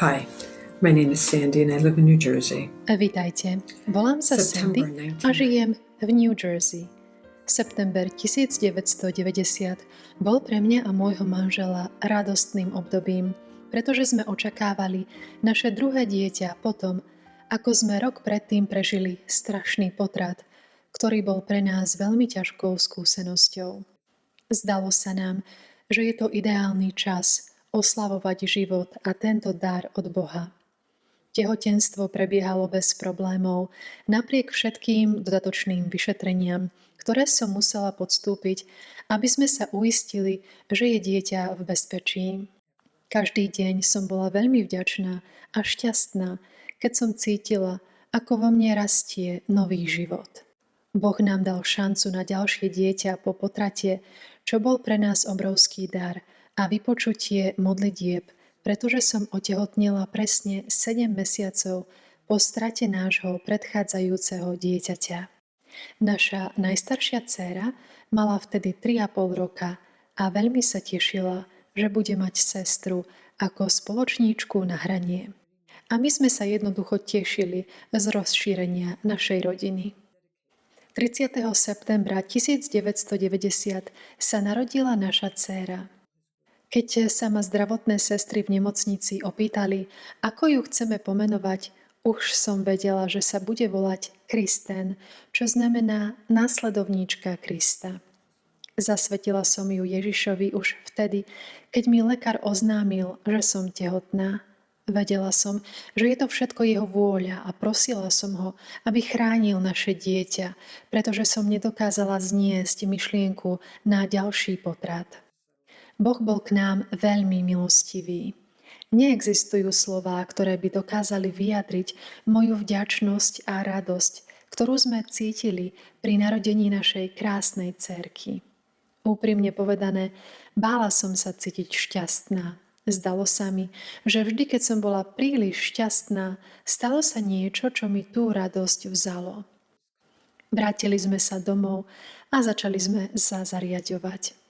Hi, my name is Sandy and I live in New Jersey. Vítajte, volám sa September Sandy 19. a žijem v New Jersey. September 1990 bol pre mňa a môjho manžela radostným obdobím, pretože sme očakávali naše druhé dieťa potom, ako sme rok predtým prežili strašný potrat, ktorý bol pre nás veľmi ťažkou skúsenosťou. Zdalo sa nám, že je to ideálny čas oslavovať život a tento dar od Boha. Tehotenstvo prebiehalo bez problémov, napriek všetkým dodatočným vyšetreniam, ktoré som musela podstúpiť, aby sme sa uistili, že je dieťa v bezpečí. Každý deň som bola veľmi vďačná a šťastná, keď som cítila, ako vo mne rastie nový život. Boh nám dal šancu na ďalšie dieťa po potrate, čo bol pre nás obrovský dar a vypočutie modlitieb, pretože som otehotnela presne 7 mesiacov po strate nášho predchádzajúceho dieťaťa. Naša najstaršia dcéra mala vtedy 3,5 roka a veľmi sa tešila, že bude mať sestru ako spoločníčku na hranie. A my sme sa jednoducho tešili z rozšírenia našej rodiny. 30. septembra 1990 sa narodila naša dcéra. Keď sa ma zdravotné sestry v nemocnici opýtali, ako ju chceme pomenovať, už som vedela, že sa bude volať Kristen, čo znamená následovníčka Krista. Zasvetila som ju Ježišovi už vtedy, keď mi lekár oznámil, že som tehotná. Vedela som, že je to všetko jeho vôľa a prosila som ho, aby chránil naše dieťa, pretože som nedokázala zniesť myšlienku na ďalší potrat. Boh bol k nám veľmi milostivý. Neexistujú slová, ktoré by dokázali vyjadriť moju vďačnosť a radosť, ktorú sme cítili pri narodení našej krásnej dcérky. Úprimne povedané, bála som sa cítiť šťastná. Zdalo sa mi, že vždy, keď som bola príliš šťastná, stalo sa niečo, čo mi tú radosť vzalo. Vrátili sme sa domov a začali sme sa zariaďovať.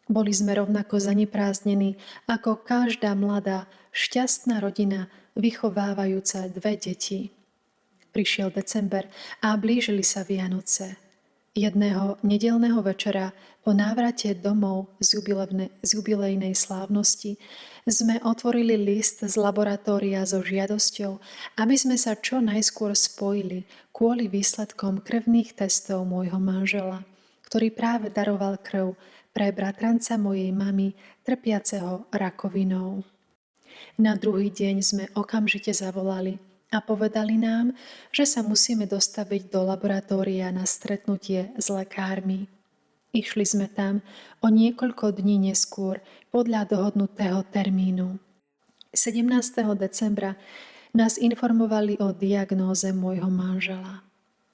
Boli sme rovnako zaneprázdnení ako každá mladá, šťastná rodina, vychovávajúca 2 deti. Prišiel december a blížili sa Vianoce. Jedného nedeľného večera po návrate domov z jubilejnej slávnosti sme otvorili list z laboratória so žiadosťou, aby sme sa čo najskôr spojili kvôli výsledkom krvných testov môjho manžela, ktorý práve daroval krv pre bratranca mojej mamy, trpiaceho rakovinou. Na druhý deň sme okamžite zavolali a povedali nám, že sa musíme dostaviť do laboratória na stretnutie s lekármi. Išli sme tam o niekoľko dní neskôr podľa dohodnutého termínu. 17. decembra nás informovali o diagnóze môjho manžela.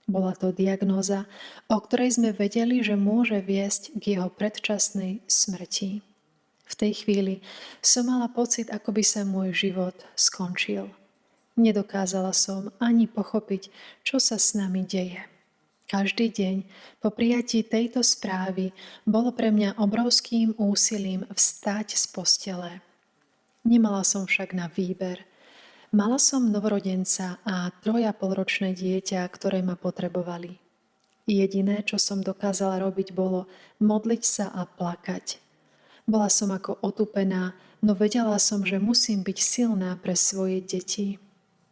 Bola to diagnóza, o ktorej sme vedeli, že môže viesť k jeho predčasnej smrti. V tej chvíli som mala pocit, ako by sa môj život skončil. Nedokázala som ani pochopiť, čo sa s nami deje. Každý deň po prijatí tejto správy bolo pre mňa obrovským úsilím vstať z postele. Nemala som však na výber. Mala som novorodenca a 3,5-ročné dieťa, ktoré ma potrebovali. Jediné, čo som dokázala robiť, bolo modliť sa a plakať. Bola som ako otupená, no vedela som, že musím byť silná pre svoje deti.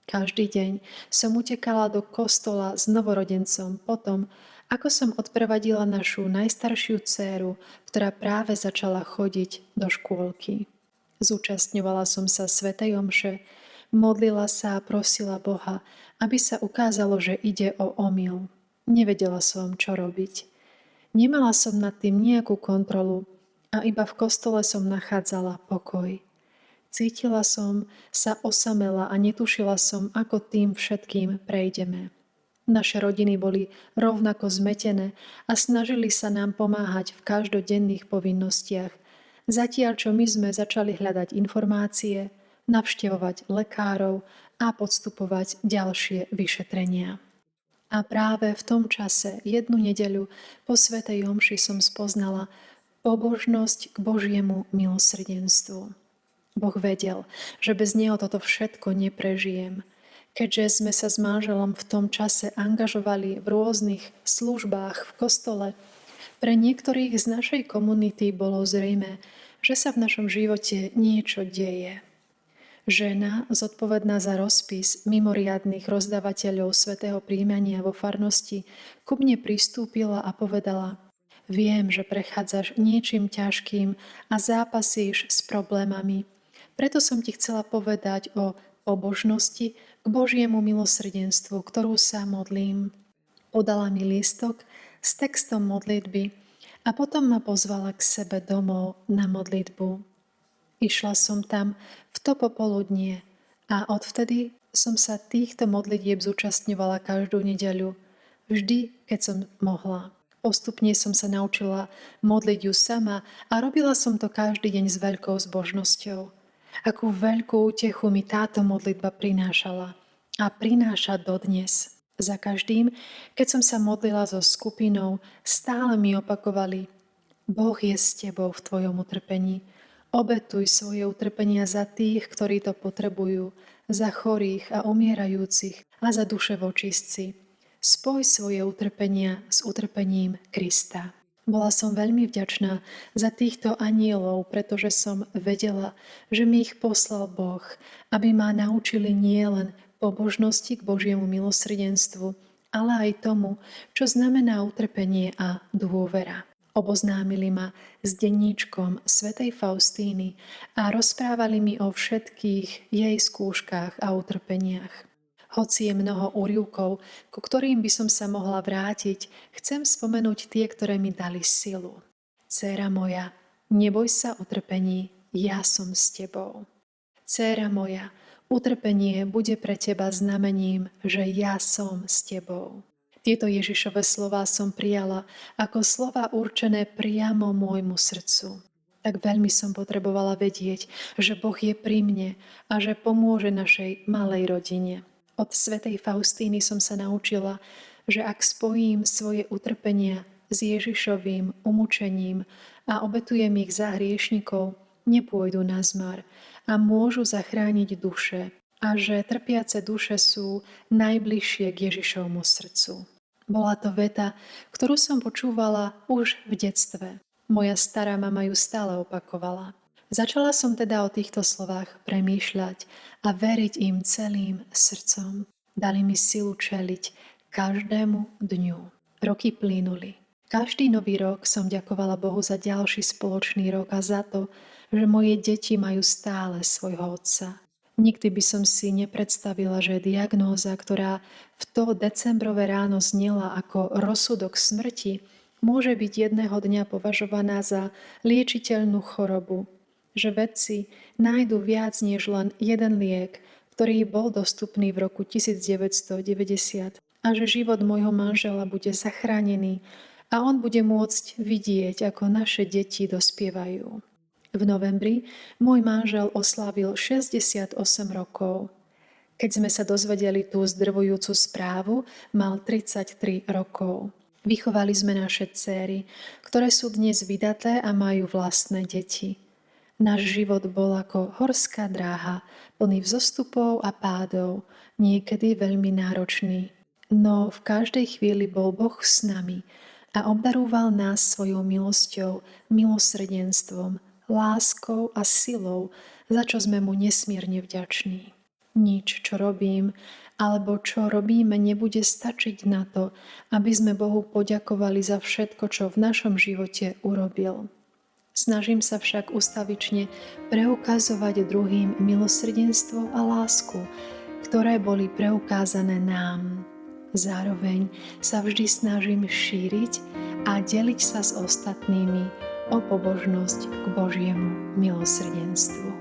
Každý deň som utekala do kostola s novorodencom potom, ako som odprevadila našu najstaršiu dcéru, ktorá práve začala chodiť do škôlky. Zúčastňovala som sa svätej omše, modlila sa a prosila Boha, aby sa ukázalo, že ide o omyl. Nevedela som, čo robiť. Nemala som nad tým nejakú kontrolu a iba v kostole som nachádzala pokoj. Cítila som sa osamela a netušila som, ako tým všetkým prejdeme. Naše rodiny boli rovnako zmetené a snažili sa nám pomáhať v každodenných povinnostiach, zatiaľ čo my sme začali hľadať informácie, navštevovať lekárov a podstupovať ďalšie vyšetrenia. A práve v tom čase, jednu nedeľu po svätej omši som spoznala pobožnosť k Božiemu milosrdenstvu. Boh vedel, že bez neho toto všetko neprežijem. Keďže sme sa s manželom v tom čase angažovali v rôznych službách v kostole, pre niektorých z našej komunity bolo zrejmé, že sa v našom živote niečo deje. Žena, zodpovedná za rozpis mimoriadnych rozdávateľov svätého príjmania vo farnosti, ku mne pristúpila a povedala: Viem, že prechádzaš niečím ťažkým a zápasíš s problémami. Preto som ti chcela povedať o pobožnosti k Božiemu milosrdenstvu, ktorú sa modlím. Podala mi lístok s textom modlitby a potom ma pozvala k sebe domov na modlitbu. Išla som tam v to popoludnie a odvtedy som sa týchto modlitieb zúčastňovala každú nedeľu, vždy, keď som mohla. Postupne som sa naučila modliť ju sama a robila som to každý deň s veľkou zbožnosťou. Akú veľkú útechu mi táto modlitba prinášala a prináša dodnes. Za každým, keď som sa modlila so skupinou, stále mi opakovali: Boh je s tebou v tvojom utrpení. Obetuj svoje utrpenia za tých, ktorí to potrebujú, za chorých a umierajúcich a za duševočistci. Spoj svoje utrpenia s utrpením Krista. Bola som veľmi vďačná za týchto anielov, pretože som vedela, že mi ich poslal Boh, aby ma naučili nielen pobožnosti k Božiemu milosrdenstvu, ale aj tomu, čo znamená utrpenie a dôvera. Oboznámili ma s denníčkom svätej Faustíny a rozprávali mi o všetkých jej skúškach a utrpeniach. Hoci je mnoho úryvkov, ku ktorým by som sa mohla vrátiť, chcem spomenúť tie, ktoré mi dali silu. Dcéra moja, neboj sa utrpení, ja som s tebou. Dcéra moja, utrpenie bude pre teba znamením, že ja som s tebou. Tieto Ježišove slová som prijala ako slová určené priamo môjmu srdcu. Tak veľmi som potrebovala vedieť, že Boh je pri mne a že pomôže našej malej rodine. Od svätej Faustíny som sa naučila, že ak spojím svoje utrpenia s Ježišovým umučením a obetujem ich za hriešnikov, nepôjdu na zmar a môžu zachrániť duše, a že trpiace duše sú najbližšie k Ježišovmu srdcu. Bola to veta, ktorú som počúvala už v detstve. Moja stará mama ju stále opakovala. Začala som teda o týchto slovách premýšľať a veriť im celým srdcom. Dali mi silu čeliť každému dňu. Roky plynuli. Každý nový rok som ďakovala Bohu za ďalší spoločný rok a za to, že moje deti majú stále svojho otca. Nikdy by som si nepredstavila, že diagnóza, ktorá v to decembrové ráno znela ako rozsudok smrti, môže byť jedného dňa považovaná za liečiteľnú chorobu. Že vedci nájdu viac než len jeden liek, ktorý bol dostupný v roku 1990 a že život môjho manžela bude zachránený a on bude môcť vidieť, ako naše deti dospievajú. V novembri môj manžel oslávil 68 rokov. Keď sme sa dozvedeli tú zdrvujúcu správu, mal 33 rokov. Vychovali sme naše dcéry, ktoré sú dnes vydaté a majú vlastné deti. Náš život bol ako horská dráha, plný vzostupov a pádov, niekedy veľmi náročný. No v každej chvíli bol Boh s nami a obdarúval nás svojou milosťou, milosrdenstvom, láskou a silou, za čo sme mu nesmierne vďační. Nič, čo robím, alebo čo robíme, nebude stačiť na to, aby sme Bohu poďakovali za všetko, čo v našom živote urobil. Snažím sa však ustavične preukazovať druhým milosrdenstvo a lásku, ktoré boli preukázané nám. Zároveň sa vždy snažím šíriť a deliť sa s ostatnými o pobožnosť k Božiemu milosrdenstvu.